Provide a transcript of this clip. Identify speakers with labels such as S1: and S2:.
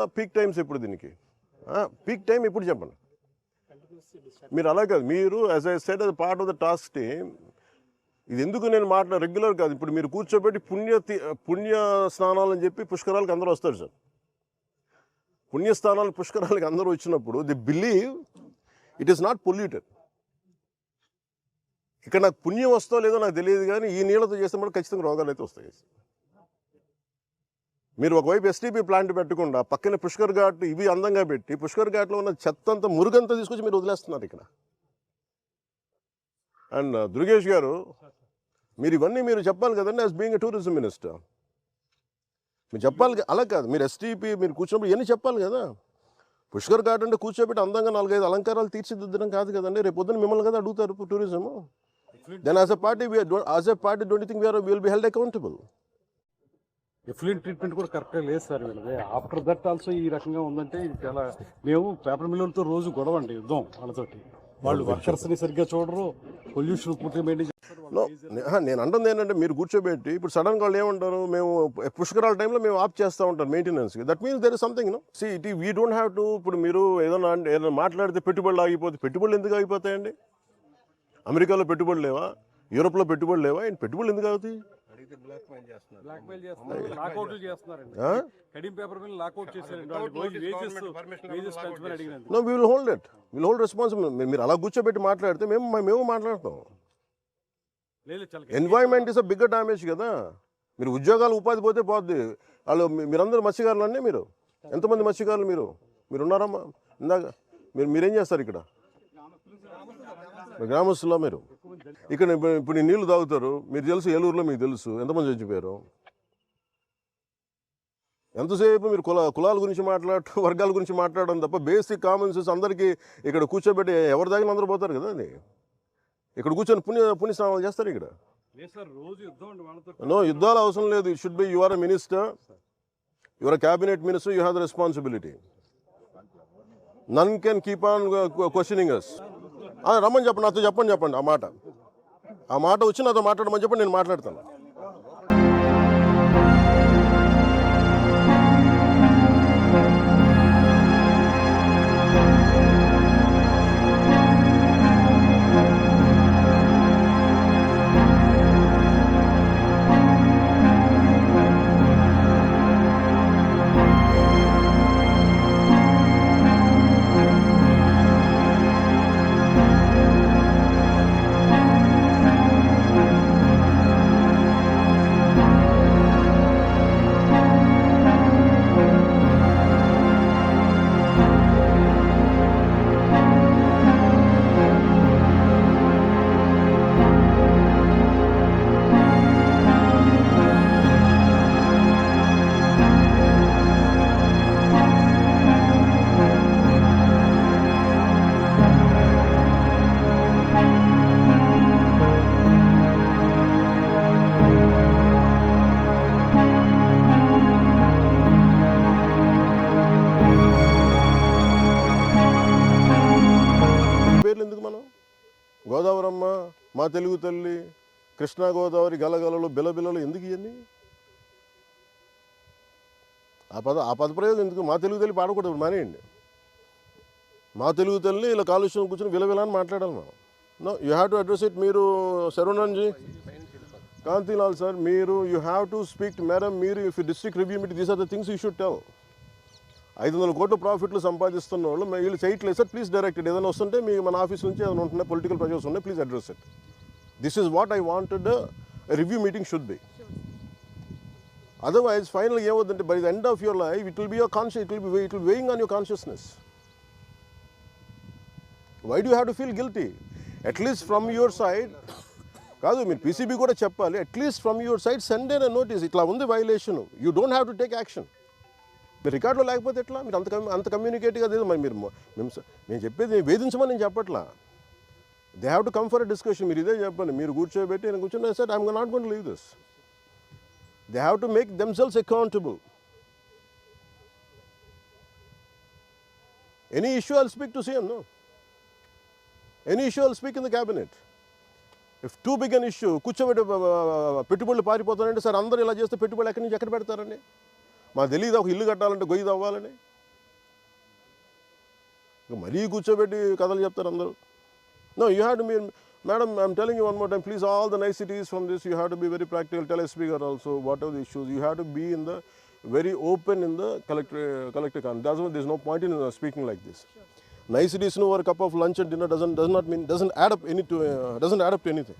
S1: తర్వాత peak times ఎప్పుడు దీనికి పీక్ టైం ఎప్పుడు చెప్పండి. మీరు అలా కాదు, మీరు యాజ్ ఐ సెడ్ అది part of the task team. ఇది ఎందుకు నేను రెగ్యులర్ కాదు. ఇప్పుడు మీరు కూర్చోబెట్టి పుణ్య స్నానాలు అని చెప్పి పుష్కరాలకు అందరూ వస్తారు సార్. పుణ్యస్థానాలు పుష్కరాలకు అందరూ వచ్చినప్పుడు the believe it is not polluted. ఇక్కడ నాకు పుణ్యం వస్తో లేదో నాకు తెలియదు, కానీ ఈ నీళ్ళతో చేస్తే కూడా ఖచ్చితంగా రోగాలు అయితే వస్తాయి. మీరు ఒకవైపు ఎస్టీపీ ప్లాంట్ పెట్టకుండా పక్కన పుష్కర్ ఘాట్ ఇవి అందంగా పెట్టి పుష్కర్ ఘాట్లో ఉన్న చెత్తంతా మురుగంతా తీసుకొచ్చి మీరు వదిలేస్తున్నారు ఇక్కడ. అండ్ దుర్గేష్ గారు, మీరు ఇవన్నీ మీరు చెప్పాలి కదండి as being a tourism minister. మీరు చెప్పాలి, అలా కాదు. మీరు ఎస్టీపీ మీరు కూర్చున్నప్పుడు ఇవన్నీ చెప్పాలి కదా. పుష్కర్ ఘాట్ అంటే కూర్చోబెట్టి అందంగా 4-5 అలంకారాలు తీర్చిదిద్దడం కాదు కదండి. రేపు పొద్దున మిమ్మల్ని కదా అడుగుతారు tourism. Then as a party don't you think will be held accountable?
S2: Effluent treatment కూడా కరెక్ట్గా లేదు సార్ వీళ్ళది. ఆఫ్టర్ దట్ ఆల్సో ఈ రకంగా ఉందంటే ఇది చాలా, మేము పేపర్ మిల్లర్తో రోజు గొడవ అండి, యుద్ధం వాళ్ళతోటి. వాళ్ళు వర్కర్స్ని సరిగ్గా చూడరు, పొల్యూషన్ పూర్తిగా మెయింటైన్ చేస్తారు.
S1: నేను అంటుంది ఏంటంటే మీరు కూర్చోబెట్టి ఇప్పుడు సడన్గా వాళ్ళు ఏమంటారు, మేము పుష్కరాల టైంలో మేము ఆఫ్ చేస్తూ ఉంటాం మెయింటెనెన్స్కి. That means there is something we don't have to. ఇప్పుడు మీరు ఏదైనా మాట్లాడితే పెట్టుబడులు ఆగిపోతే, పెట్టుబడులు ఎందుకు ఆగిపోతాయండి? అమెరికాలో పెట్టుబడులు లేవా? యూరోప్లో పెట్టుబడులు లేవా? పెట్టుబడులు ఎందుకు అవుతాయి? No, we will hold it. We'll hold responsible. మీరు అలా కూర్చోబెట్టి మాట్లాడితే మేము మాట్లాడతాం. Environment is a bigger damage కదా. మీరు ఉద్యోగాలు ఉపాధి పోతే పోద్ది. వాళ్ళు మీరందరూ మత్స్యకారులు అండి. మీరు ఎంతమంది మత్స్యకారులు మీరు ఉన్నారమ్మా? ఇందాక మీరేం చేస్తారు ఇక్కడ? గ్రామస్తుల్లో మీరు ఇక్కడ ఇప్పుడు ఈ నీళ్లు తాగుతారు. మీరు తెలుసు ఏలూరులో మీకు తెలుసు ఎంతమంది చచ్చిపోయారు. ఎంతసేపు మీరు కులాల గురించి వర్గాల గురించి మాట్లాడడం తప్ప బేసిక్ కామన్ సెన్స్ అందరికీ ఇక్కడ కూర్చోబెట్టి ఎవరి దాకా అందరూ పోతారు కదా. అది ఇక్కడ కూర్చొని పుణ్య స్నానాలు చేస్తారు ఇక్కడ. నో, యుద్ధాలు అవసరం లేదు. It should be you are a minister, you are a cabinet minister, you have the responsibility. None can keep on questioning us. రమ్మని చెప్పండి, నాతో చెప్పండి ఆ మాట వచ్చి నాతో మాట్లాడమని చెప్పండి, నేను మాట్లాడతాను. గోదావరమ్మ, మా తెలుగు తల్లి, కృష్ణా గోదావరి, గలగలలు, బిలబిలలు, ఎందుకు ఇవన్నీ? ఆ పదప్రయోగం ఎందుకు? మా తెలుగు తల్లి పాడకూడదు, మానేయండి. మా తెలుగు తల్లి ఇలా కాలుష్యం కూర్చొని విలవిలని మాట్లాడాలి మనం. No, you have to address it. మీరు శరవణన్జీ, కాంతిలాల్ సార్, మీరు you have to speak to madam. మీరు if district review meet, these are the things you should tell. 500 కోట్ల ప్రాఫిట్లు సంపాదిస్తున్న వాళ్ళు వీళ్ళు చేయట్లేదు సార్, ప్లీజ్ డైరెక్టెడ్. ఏదైనా వస్తుంటే మన ఆఫీస్ నుంచి ఏదైనా ఉంటున్నాయి, పొలిటికల్ ప్రెషర్స్ ఉన్నాయి, please address it. This is what I wanted review meeting should be. Otherwise ఫైనల్గా ఏమవుతుందంటే by the end of your life it will be your conscious, it will weighing on your consciousness. Why do have to feel guilty? At least from your side కాదు, మీరు PCB కూడా చెప్పాలి. At least from your side send a notice, ఇట్లా ఉంది violation, you don't have to take action. మీరు రికార్డులో లేకపోతే ఎట్లా? మీరు అంత కమ్యూనికేట్గా లేదు. మరి నేను చెప్పేది వేధించమని నేను చెప్పట్లా. They have to come for a discussion. మీరు ఇదే చెప్పండి. మీరు కూర్చోబెట్టి నేను కూర్చొని sir I'm not going to leave this. They have to make themselves accountable. Any issue I'll speak to CM. No, any issue I'll speak in the cabinet. If too big an issue కూర్చోబెట్టి పెట్టుబడులు పారిపోతారంటే sir అందరూ ఇలా చేస్తే పెట్టుబడులు ఎక్కడి నుంచి ఎక్కడ పెడతారండి? మాకు తెలియదు ఒక ఇల్లు కట్టాలంటే గొయ్యి తవ్వాలని. మరీ కూర్చోబెట్టి కథలు చెప్తారు అందరూ. No, you have to be, madam, I'm telling you one more time, please, all the niceties from this, you have to be very practical. Tell a speaker also, whatever the issues, you have to be in the very open in the collective con. That's why there's no point in speaking like this. Niceties, no, or a cup of lunch and dinner doesn't add up to anything.